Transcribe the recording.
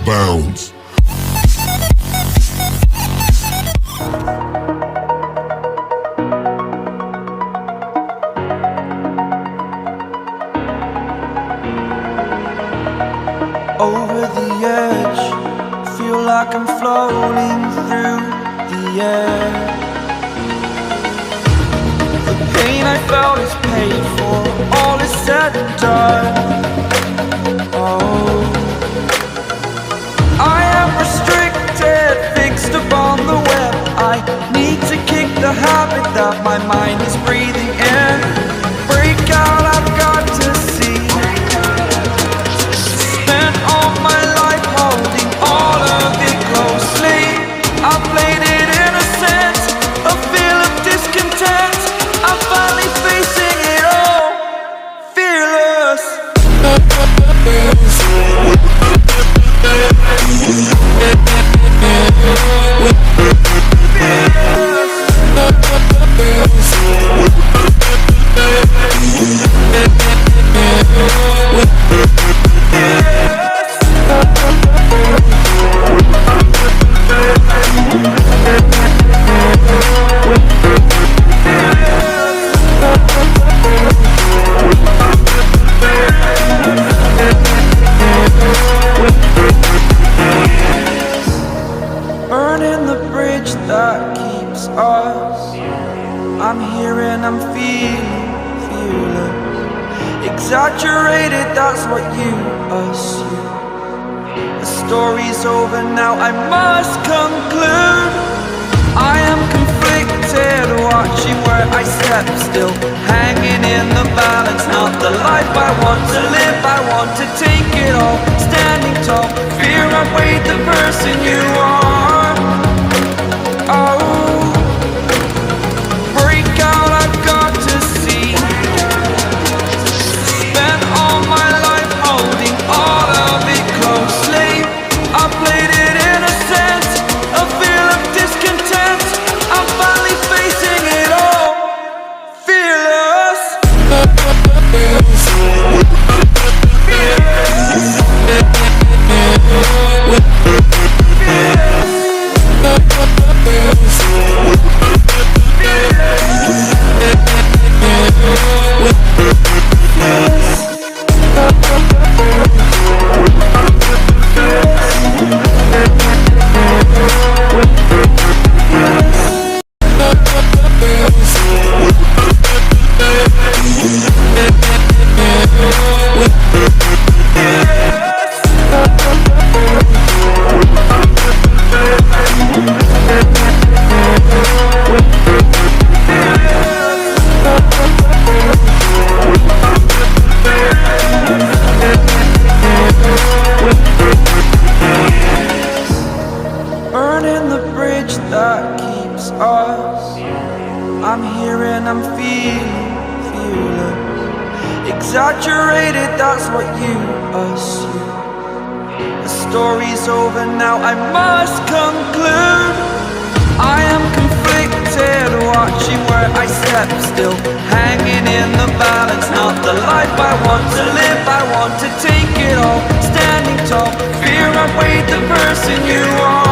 bounds. Over the edge, feel like I'm floating through the air. The pain I felt is paid for, all is said and done. Oh, I am restricted, fixed upon the web. I need to kick the habit that my mind is breathing in. Break out, I've got to see. Spent all my life holding all of it closely. I played it innocent, a feel of discontent. I'm finally facing it all, fearless. Burning the bridge that keeps us. I'm here and I'm feeling fearless. Exaggerated, that's what you assume. The story's over now, I must conclude. I am conflicted, watching where I step still, hanging in the balance. Not the life I want to live, I want to take it all. Standing tall, fear outweighed the person you are. Oh, break out, I've got to see. Spent all my life holding all of it closely. I played it innocent, a feel of discontent. I'm finally facing it all, fearless. Burning the bridge that keeps us. I'm here and I'm feeling fearless. Exaggerated, that's what you assume. The story's over now, I must conclude. I am conflicted, watching where I step still, hanging in the balance. Not the life I want to live, I want to take it all. Standing tall, fear outweighed the person you are.